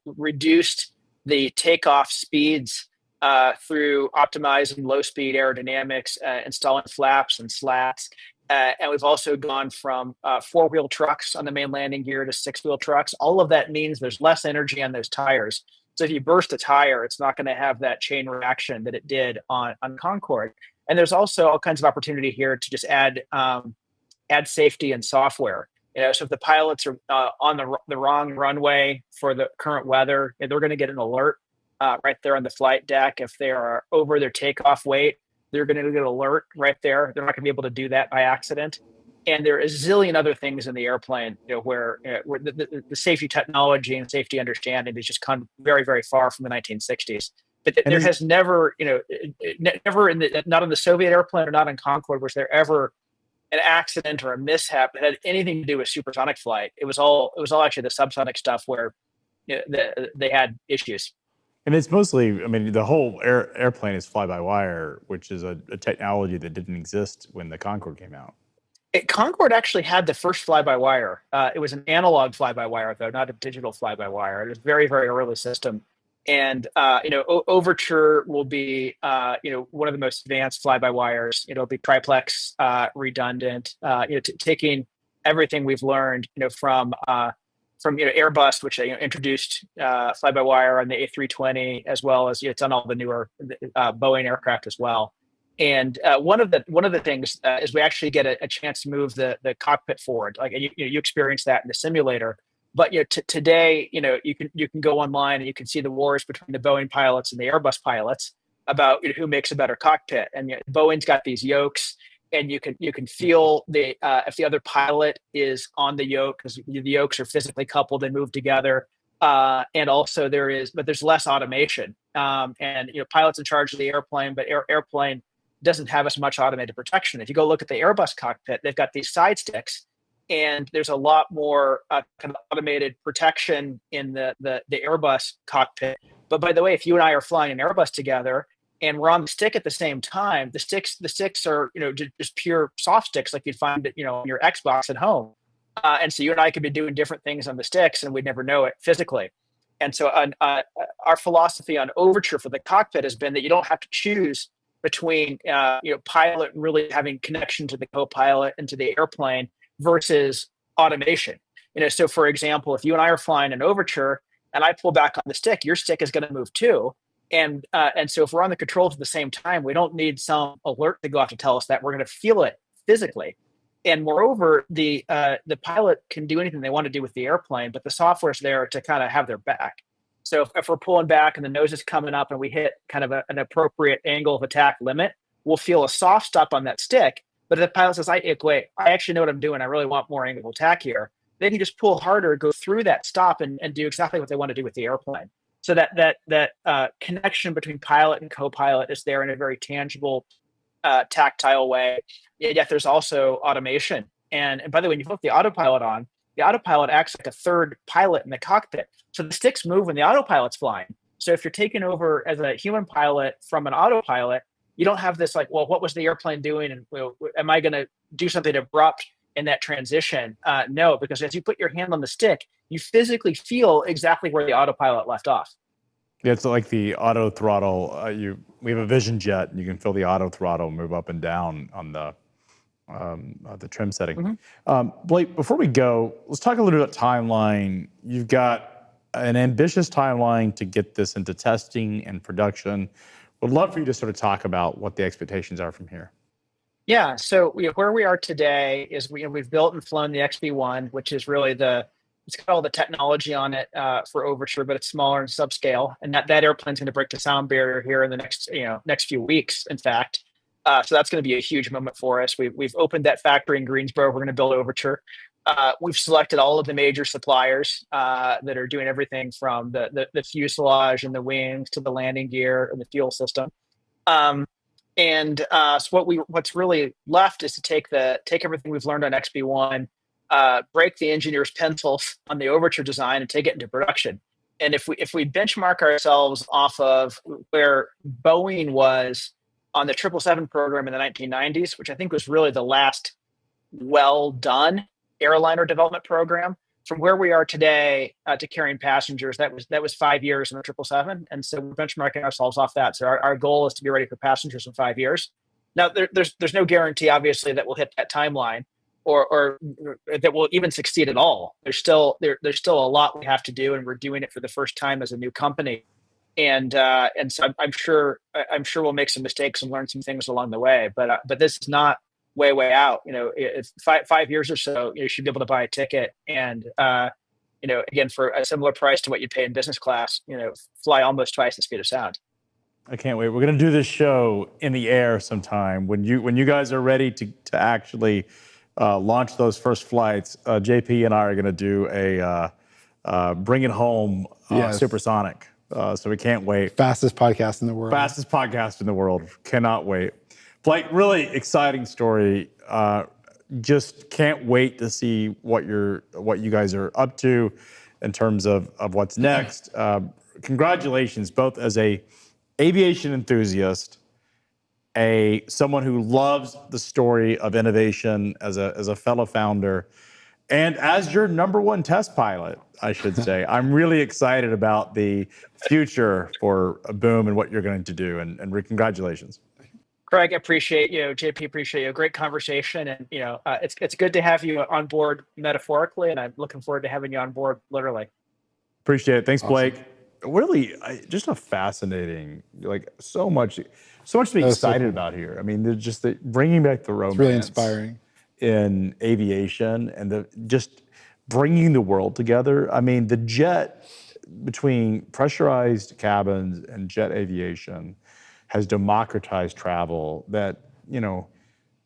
reduced the takeoff speeds through optimizing low-speed aerodynamics, installing flaps and slats. And we've also gone from four-wheel trucks on the main landing gear to six-wheel trucks. All of that means there's less energy on those tires. So if you burst a tire, it's not going to have that chain reaction that it did on Concorde. And there's also all kinds of opportunity here to just add safety and software. So if the pilots are on the wrong runway for the current weather, they're going to get an alert right there on the flight deck. If they are over their takeoff weight, they're going to get an alert right there. They're not going to be able to do that by accident. And there are a zillion other things in the airplane, where the safety technology and safety understanding has just come very, very far from the 1960s. But there has never, never not on the Soviet airplane or not on Concorde was there ever an accident or a mishap that had anything to do with supersonic flight. It was all actually the subsonic stuff where they had issues. And it's mostly, the whole airplane is fly-by-wire, which is a technology that didn't exist when the Concorde came out. Concorde actually had the first fly-by-wire. It was an analog fly-by-wire, though, not a digital fly-by-wire. It was a very, very early system. And, Overture will be, one of the most advanced fly-by-wires. It'll be triplex, redundant, taking everything we've learned, from Airbus, which introduced fly-by-wire on the A320, as well as it's on all the newer Boeing aircraft as well. And one of the things is we actually get a chance to move the cockpit forward. Like you experience that in the simulator. But today, you can go online and you can see the wars between the Boeing pilots and the Airbus pilots about who makes a better cockpit. And Boeing's got these yokes, and you can feel if the other pilot is on the yoke, because the yokes are physically coupled and moved together. And also there's less automation. And pilots in charge of the airplane, but airplane doesn't have as much automated protection. If you go look at the Airbus cockpit, they've got these side sticks, and there's a lot more kind of automated protection in the Airbus cockpit. But by the way, if you and I are flying an Airbus together and we're on the stick at the same time, the sticks are just pure soft sticks like you'd find on your Xbox at home. And so you and I could be doing different things on the sticks, and we'd never know it physically. And so our philosophy on Overture for the cockpit has been that you don't have to choose between pilot really having connection to the co-pilot and to the airplane versus automation. So for example, if you and I are flying an Overture and I pull back on the stick, your stick is going to move too. And so if we're on the controls at the same time, we don't need some alert to go off to tell us that. We're going to feel it physically. And moreover, the pilot can do anything they want to do with the airplane, but the software's there to kind of have their back. So if we're pulling back and the nose is coming up and we hit kind of an appropriate angle of attack limit, we'll feel a soft stop on that stick. But if the pilot says, wait, I actually know what I'm doing. I really want more angle of attack here. They can just pull harder, go through that stop, and do exactly what they want to do with the airplane. So that connection between pilot and co-pilot is there in a very tangible, tactile way. Yet there's also automation. And by the way, when you put the autopilot on, the autopilot acts like a third pilot in the cockpit. So the sticks move when the autopilot's flying. So if you're taking over as a human pilot from an autopilot, you don't have this what was the airplane doing? And am I going to do something abrupt in that transition? No, because as you put your hand on the stick, you physically feel exactly where the autopilot left off. Yeah, it's like the auto throttle. We have a Vision Jet, and you can feel the auto throttle move up and down on the trim setting. Mm-hmm. Blake, before we go, let's talk a little bit about timeline. You've got an ambitious timeline to get this into testing and production. Would love for you to sort of talk about what the expectations are from here. Yeah, so where we are today is we've built and flown the XB1, which is really it's got all the technology on it for Overture, but it's smaller and subscale. And that airplane's going to break the sound barrier here in the next few weeks, in fact. So that's going to be a huge moment for us. We've opened that factory in Greensboro. We're going to build Overture. We've selected all of the major suppliers that are doing everything from the fuselage and the wings to the landing gear and the fuel system. Um, so what's really left is to take everything we've learned on XB1, break the engineer's pencils on the Overture design, and take it into production. And if we benchmark ourselves off of where Boeing was on the 777 program in the 1990s, which I think was really the last well done airliner development program, from where we are today to carrying passengers, that was 5 years in the 777, and so we're benchmarking ourselves off that. So our goal is to be ready for passengers in 5 years. Now, there's no guarantee, obviously, that we'll hit that timeline, or that we'll even succeed at all. There's still a lot we have to do, and we're doing it for the first time as a new company. And so I'm sure we'll make some mistakes and learn some things along the way. But this is not way out. It's 5 years or so, you should be able to buy a ticket and again, for a similar price to what you'd pay in business class, fly almost twice the speed of sound. I can't wait. We're going to do this show in the air sometime. When you guys are ready to actually launch those first flights, JP and I are going to do a bring it home Supersonic. So we can't wait. Fastest podcast in the world. Fastest podcast in the world. Cannot wait. Blake, really exciting story. Just can't wait to see what you guys are up to in terms of what's next. Congratulations, both as a aviation enthusiast, someone who loves the story of innovation as a fellow founder, and as your number one test pilot, I should say. I'm really excited about the future for Boom and what you're going to do, and congratulations. Craig, appreciate you. JP, appreciate you. Great conversation, and it's good to have you on board metaphorically, and I'm looking forward to having you on board literally. Appreciate it. Thanks, awesome. Blake. Really, just a fascinating, so much to be excited about here. I mean, they're just bringing back the romance. It's really inspiring in aviation, and just bringing the world together. I mean, the jet, between pressurized cabins and jet aviation, has democratized travel that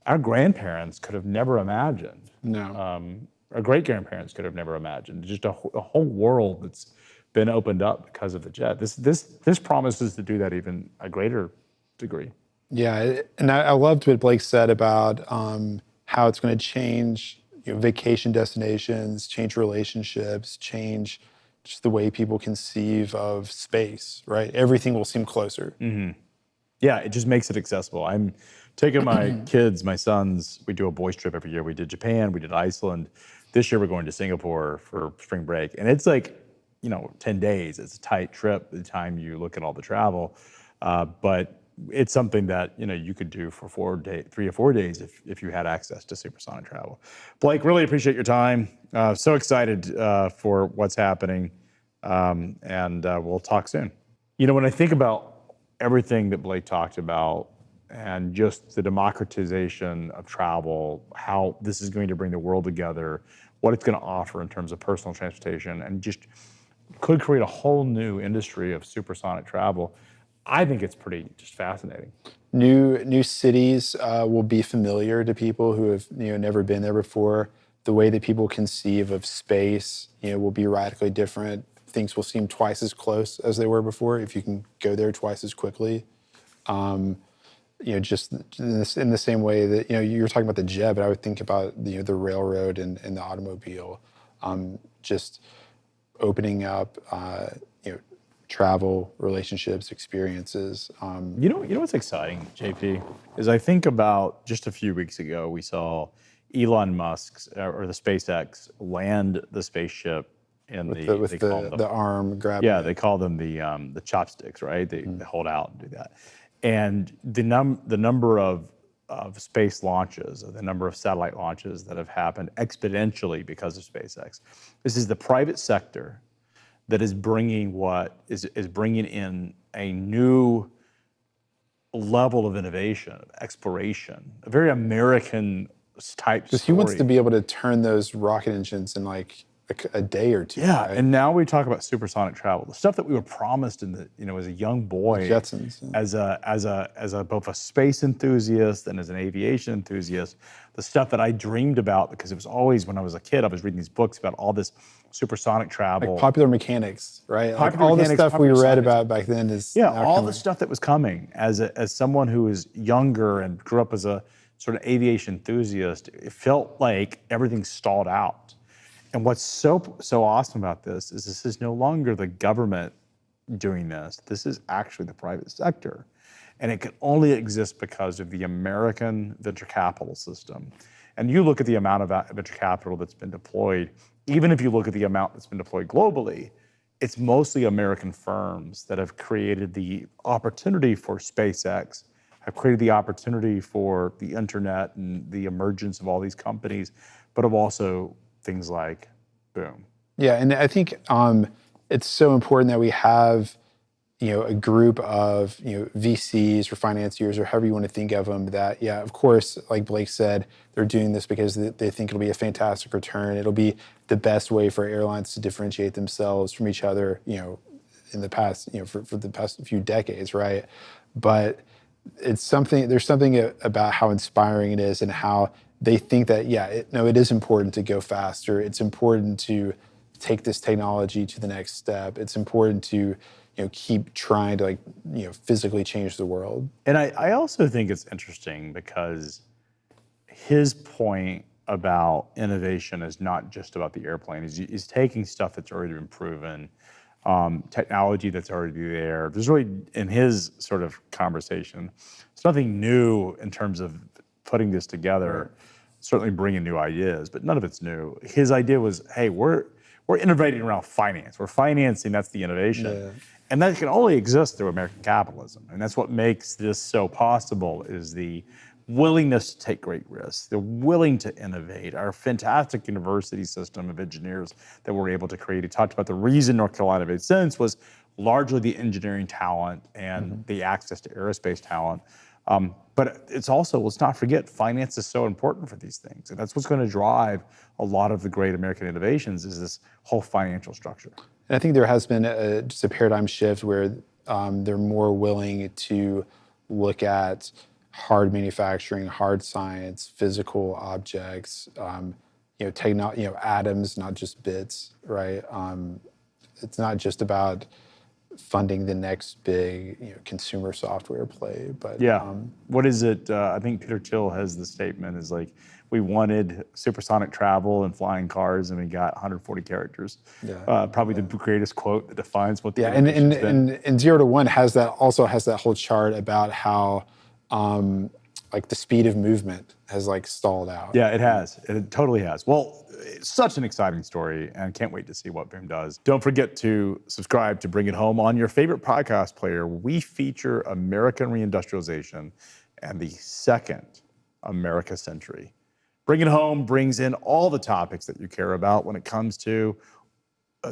our grandparents could have never imagined. No, our great grandparents could have never imagined. Just a whole world that's been opened up because of the jet. This promises to do that even a greater degree. Yeah, and I loved what Blake said about how it's going to change vacation destinations, change relationships, change just the way people conceive of space, right? Everything will seem closer. Mm-hmm. Yeah, it just makes it accessible. I'm taking my kids, my sons, we do a boys trip every year. We did Japan, we did Iceland. This year we're going to Singapore for spring break. And it's 10 days. It's a tight trip by the time you look at all the travel. But it's something that you could do for 3 or 4 days if you had access to supersonic travel. Blake, really appreciate your time. So excited for what's happening, and we'll talk soon. When I think about everything that Blake talked about and just the democratization of travel, how this is going to bring the world together, what it's going to offer in terms of personal transportation, and just could create a whole new industry of supersonic travel, I think it's pretty just fascinating. New cities will be familiar to people who have never been there before. The way that people conceive of space will be radically different. Things will seem twice as close as they were before if you can go there twice as quickly. Just in the same way that you were talking about the jet, but I would think about the railroad and the automobile, just opening up travel, relationships, experiences. You know what's exciting, JP, is I think about just a few weeks ago we saw Elon Musk's or the SpaceX land the spaceship in the arm grab. Yeah, they call them the chopsticks, right? They hold out and do that. And the number of space launches, or the number of satellite launches that have happened exponentially because of SpaceX. This is the private sector that is bringing bringing in a new level of innovation, of exploration, a very American type story. Because he wants to be able to turn those rocket engines in a day or two. Yeah, right? and now we talk about supersonic travel, the stuff that we were promised in the, as a young boy, Jetsons. Yeah. as a both a space enthusiast and as an aviation enthusiast, the stuff that I dreamed about, because it was always when I was a kid, I was reading these books about all this supersonic travel, Like Popular Mechanics, right? Like Popular all the Mechanics, stuff we Popular read Science. about back then is yeah, now all coming. the stuff that was coming. As someone who was younger and grew up as a sort of aviation enthusiast, it felt like everything stalled out. And what's so awesome about this is no longer the government doing this. This is actually the private sector. And it can only exist because of the American venture capital system. And you look at the amount of venture capital that's been deployed, even if you look at the amount that's been deployed globally, it's mostly American firms that have created the opportunity for SpaceX, have created the opportunity for the internet and the emergence of all these companies, but have also things like Boom. Yeah, and I think it's so important that we have, a group of, VCs or financiers or however you want to think of them that, yeah, of course, like Blake said, they're doing this because they think it'll be a fantastic return. It'll be the best way for airlines to differentiate themselves from each other, in the past, for the past few decades, right? But there's something about how inspiring it is and how they think that, it is important to go faster. It's important to take this technology to the next step. It's important to, keep trying to physically change the world. And I also think it's interesting because his point about innovation is not just about the airplane. He's taking stuff that's already been proven, technology that's already there. There's really, in his sort of conversation, it's nothing new in terms of putting this together, certainly bringing new ideas, but none of it's new. His idea was, hey, we're innovating around finance. We're financing, that's the innovation. Yeah. And that can only exist through American capitalism. And that's what makes this so possible, is the willingness to take great risks. They're willing to innovate. Our fantastic university system of engineers that we're able to create. He talked about the reason North Carolina made sense was largely the engineering talent and the access to aerospace talent. But it's also, let's not forget, finance is so important for these things. And that's what's going to drive a lot of the great American innovations, is this whole financial structure. And I think there has been just a paradigm shift where they're more willing to look at hard manufacturing, hard science, physical objects, atoms, not just bits, right? It's not just about funding the next big, consumer software play, but what is it? I think Peter Thiel has the statement is like, we wanted supersonic travel and flying cars, and we got 140 characters. Probably the greatest quote that defines what the and 0 to 1 also has that whole chart about how the speed of movement has stalled out. Yeah, it has. It totally has. Well, it's such an exciting story, and can't wait to see what Boom does. Don't forget to subscribe to Bring It Home on your favorite podcast player. We feature American reindustrialization and the second America century. Bring It Home brings in all the topics that you care about when it comes to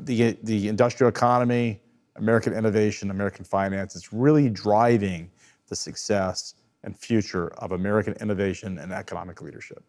the industrial economy, American innovation, American finance. It's really driving the success and future of American innovation and economic leadership.